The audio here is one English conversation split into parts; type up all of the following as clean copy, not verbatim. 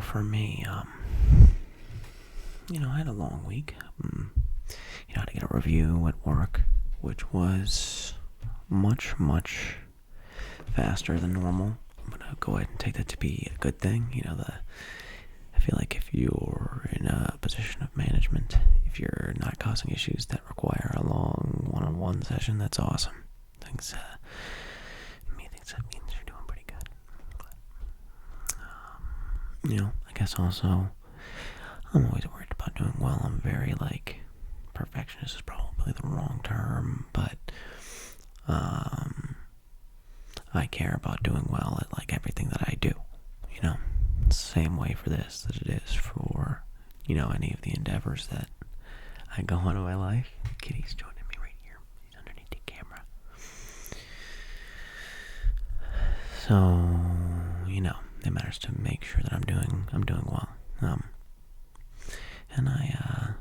for me, I had a long week. I had to get a review at work, which was much, much faster than normal. I'm going to go ahead and take that to be a good thing. I feel like if you're in a position of management, if you're not causing issues that require a long one-on-one session, that's awesome. Thinks that means you're doing pretty good. I guess also, I'm always worried about doing well. I'm very, perfectionist is probably the wrong term, but, I care about doing well at, everything that I do, Same way for this that it is for, any of the endeavors that I go on in my life. Kitty's joining me right here. He's underneath the camera. So, it matters to make sure that I'm doing well. And I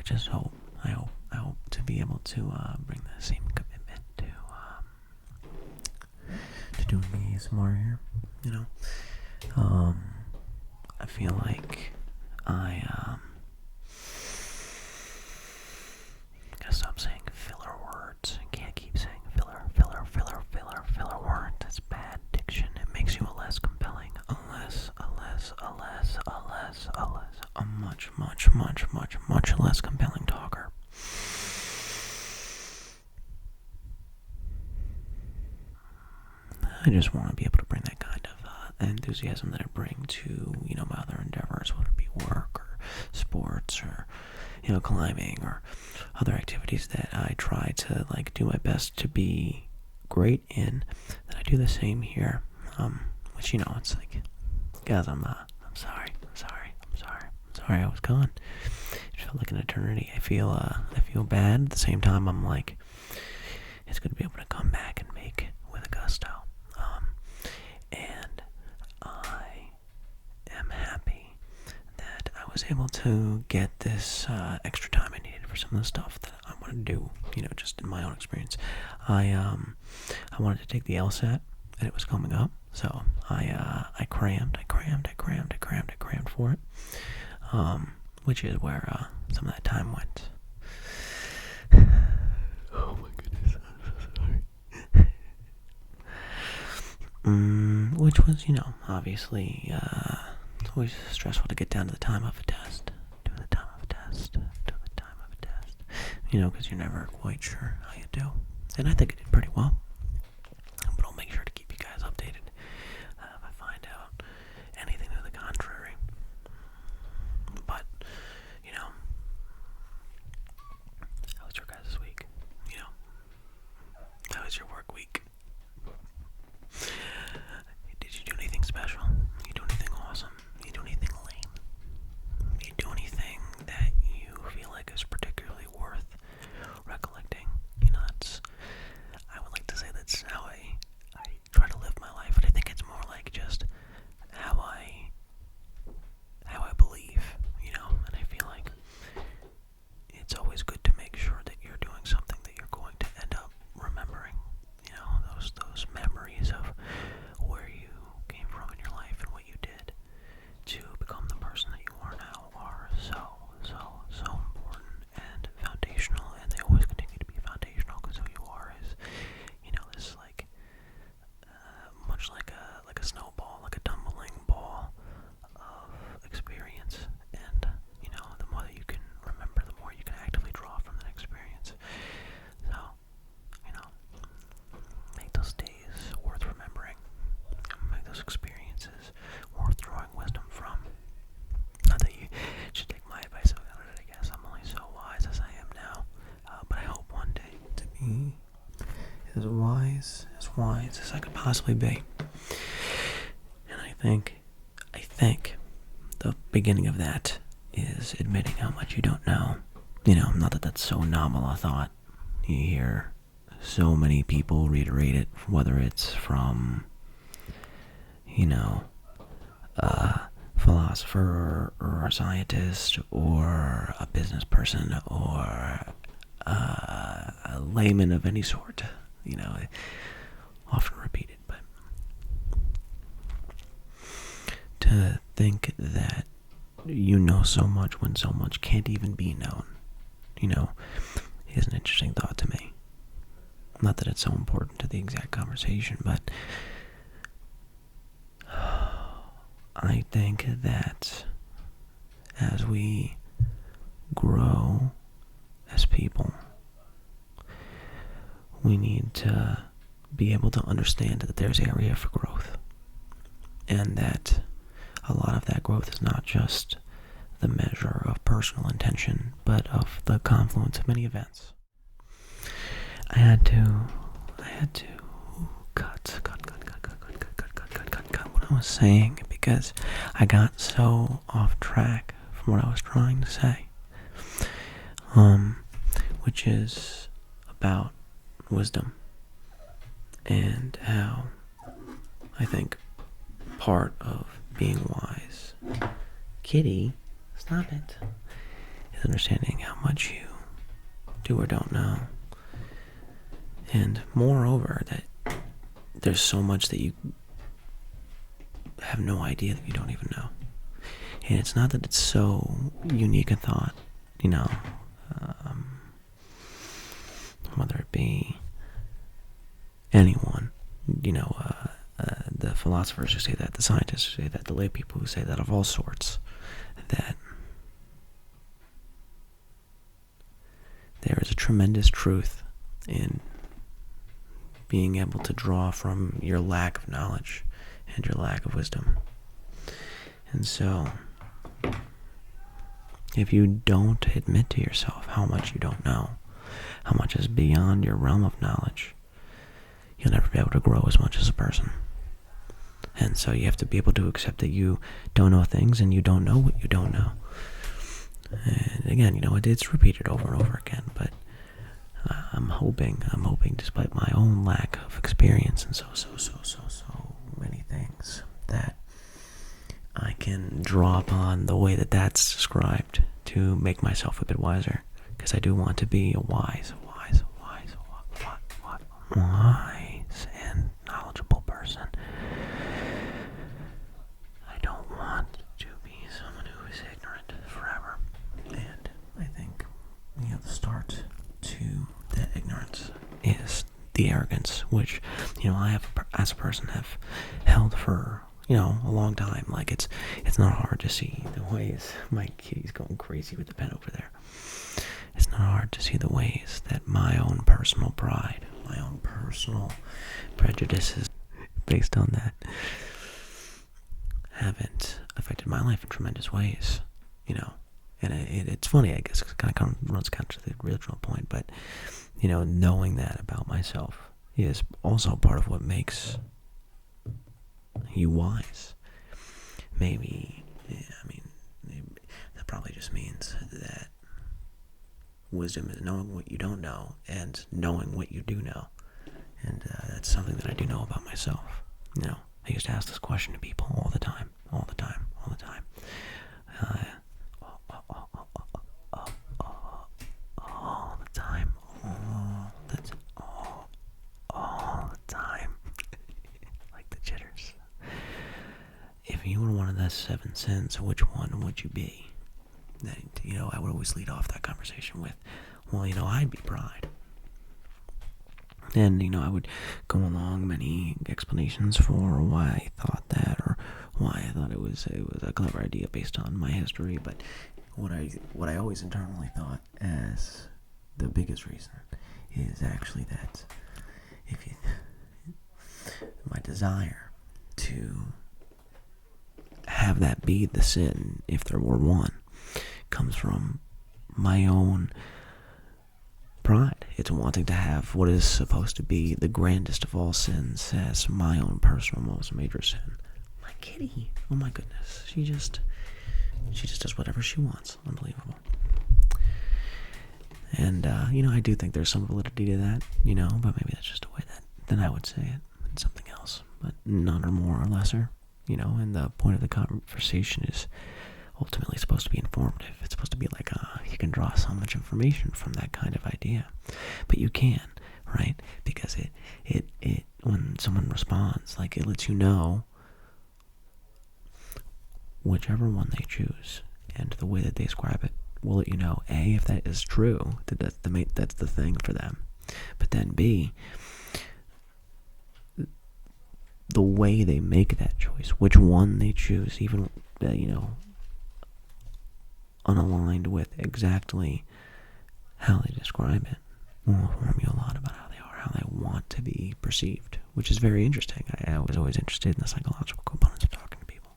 just hope to be able to bring the same commitment to doing the ASMR here. I feel like I gotta stop saying filler words. I can't keep saying filler word. That's bad diction. It makes you a less compelling, a much less compelling talker. I just want to be able to bring that kind of enthusiasm that I bring to, my other endeavors, whether it be work or sports or, climbing or other activities that I try to, do my best to be great in, that I do the same here. Which, it's like, guys, I'm sorry I was gone. It felt like an eternity. I feel bad. At the same time, I'm like, it's good to be able to come back and make with a gusto. And I am happy that I was able to get this extra time I needed for some of the stuff that I want to do, just in my own experience. I wanted to take the LSAT, and it was coming up, so I crammed for it, which is where some of that time went. Oh my goodness, I'm so sorry. Which was, obviously, it's always stressful to get down to the time of a test. Because you're never quite sure how you do. And I think I did pretty well. But I'll make sure to keep you guys updated if I find out anything to the contrary. But, how was your guys' week? How was your work week? Did you do anything special? You do anything awesome? You do anything lame? You do anything that you feel like is particularly worth recollecting? I would like to say that's how I try to live my life, but I think it's more like just how I believe, and I feel like it's always good to make sure that you're doing something that you're going to end up remembering, those memories of where you came from in your life and what you did to become the person that you are now are so important and foundational, and they always continue to be foundational, because who you are is, this much like a snowball, like a tumbling ball of experience, and the more that you can remember, the more you can actively draw from that experience. So, make those days worth remembering, make those experiences worth drawing wisdom from. Not that you should take my advice about it, I guess. I'm only so wise as I am now, but I hope one day to be as wise as I could possibly be. And I think the beginning of that is admitting how much you don't know. Not that that's so novel a thought. You hear so many people reiterate it, whether it's from, a philosopher or a scientist or a business person or a layman of any sort. Often repeated, but to to think that you know so much when so much can't even be known, is an interesting thought to me. Not that it's so important to the exact conversation, but I think that as we grow as people, we need to be able to understand that there's area for growth, and that a lot of that growth is not just the measure of personal intention, but of the confluence of many events. I had to cut what I was saying because I got so off track from what I was trying to say, which is about wisdom and how I think part of being wise, Kitty, stop it, is understanding how much you do or don't know. And moreover, that there's so much that you have no idea that you don't even know. And it's not that it's so unique a thought, whether it be anyone, the philosophers who say that, the scientists who say that, the lay people who say that, of all sorts, that there is a tremendous truth in being able to draw from your lack of knowledge and your lack of wisdom. And so, if you don't admit to yourself how much you don't know, how much is beyond your realm of knowledge, you'll never be able to grow as much as a person. And so you have to be able to accept that you don't know things and you don't know what you don't know. And again, it's repeated over and over again, but I'm hoping, despite my own lack of experience and so many things, that I can draw upon the way that that's described to make myself a bit wiser, because I do want to be a wise and knowledgeable person. I don't want to be someone who is ignorant forever. And I think, the start to that ignorance is the arrogance, which, I have, as a person, have held for, a long time. Like, it's not hard to see the ways, my kitty's going crazy with the pen over there. It's not hard to see the ways that my own personal pride, my own personal prejudices based on that haven't affected my life in tremendous ways, and it's funny, I guess, because it kind of runs counter to the original point, but, knowing that about myself is also part of what makes you wise. Maybe that probably just means that wisdom is knowing what you don't know and knowing what you do know. And that's something that I do know about myself. I used to ask this question to people all the time. Like the jitters. If you were one of the 7 sins, which one would you be? Then, I would always lead off that conversation with, well, I'd be pride. And, I would go along many explanations for why I thought that, or why I thought it was a clever idea based on my history. But what I always internally thought as the biggest reason is actually that my desire to have that be the sin, if there were one, comes from my own pride. It's wanting to have what is supposed to be the grandest of all sins as my own personal most major sin. My kitty, oh my goodness, she just does whatever she wants. Unbelievable. And I do think there's some validity to that, but maybe that's just a way that I would say it. It's something else, but none or more or lesser, and the point of the conversation is ultimately supposed to be informative. It's supposed to be like, you can draw so much information from that kind of idea, but you can, right? Because it when someone responds, like, it lets you know whichever one they choose, and the way that they describe it will let you know, A, if that is true, that's the thing for them. But then B, the way they make that choice, which one they choose, even, unaligned with exactly how they describe it, will inform you a lot about how they are, how they want to be perceived, which is very interesting. I was always interested in the psychological components of talking to people,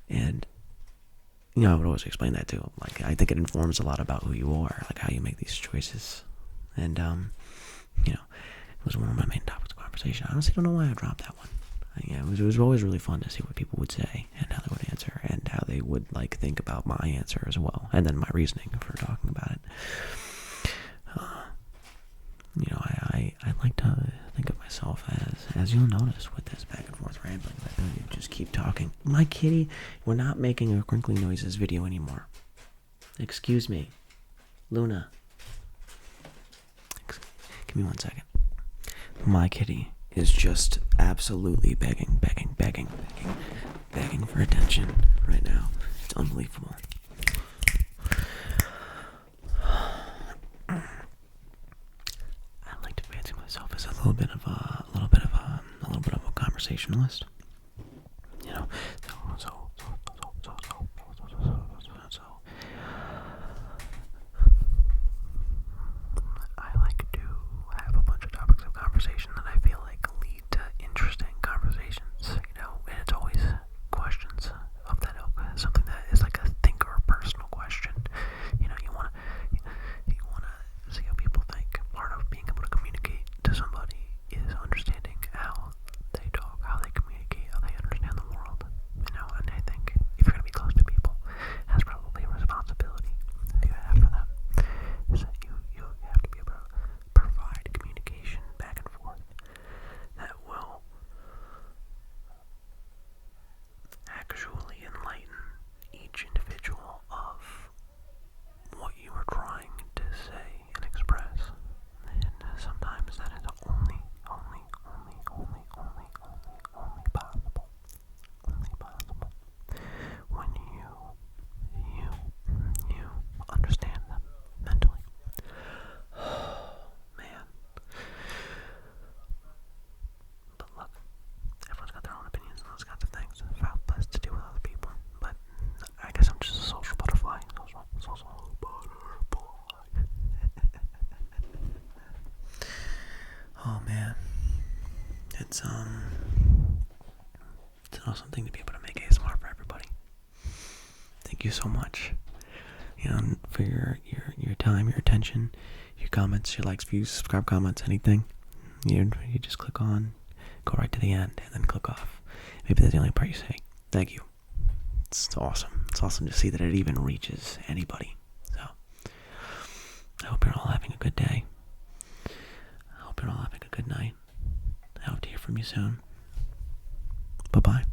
and, I would always explain that too. Like, I think it informs a lot about who you are, like how you make these choices, and, it was one of my main topics of conversation. I honestly don't know why I dropped that one. It was always really fun to see what people would say and how they would answer and how they would think about my answer as well, and then my reasoning for talking about it. I like to think of myself as you'll notice with this back and forth rambling, I just keep talking. My kitty, we're not making a crinkly noises video anymore. Excuse me, Luna. Give me 1 second. My kitty is just absolutely begging for attention right now. It's unbelievable. I like to fancy myself as a little bit of a conversationalist. I like to have a bunch of topics of conversation that I feel like lead to interesting conversations, and it's always questions of that ilk, something that is like a think or a personal question. You wanna see how people think. Part of being able to communicate to somebody is understanding how they talk, how they communicate, how they understand the world. And I think if you're gonna be close to people, that's probably a responsibility that you have for them. Is that you have to be able to provide communication back and forth that will actually enlighten each individual of what you are trying to say and express. And sometimes that is only possible. Only possible when you understand them mentally. Man. But look, everyone's got their own opinions and those kinds of things. It's best to deal with other people. But I guess I'm just a social butterfly. Social butterfly. Oh man. It's an awesome thing to be able to make ASMR for everybody. Thank you so much. For your time, your attention, your comments, your likes, views, subscribe, comments, anything. You just click on, go right to the end, and then click off. Maybe that's the only part you say. Thank you. It's awesome. It's awesome to see that it even reaches anybody. So, I hope you're all having a good day. I hope you're all having a good night. I hope to hear from you soon. Bye-bye.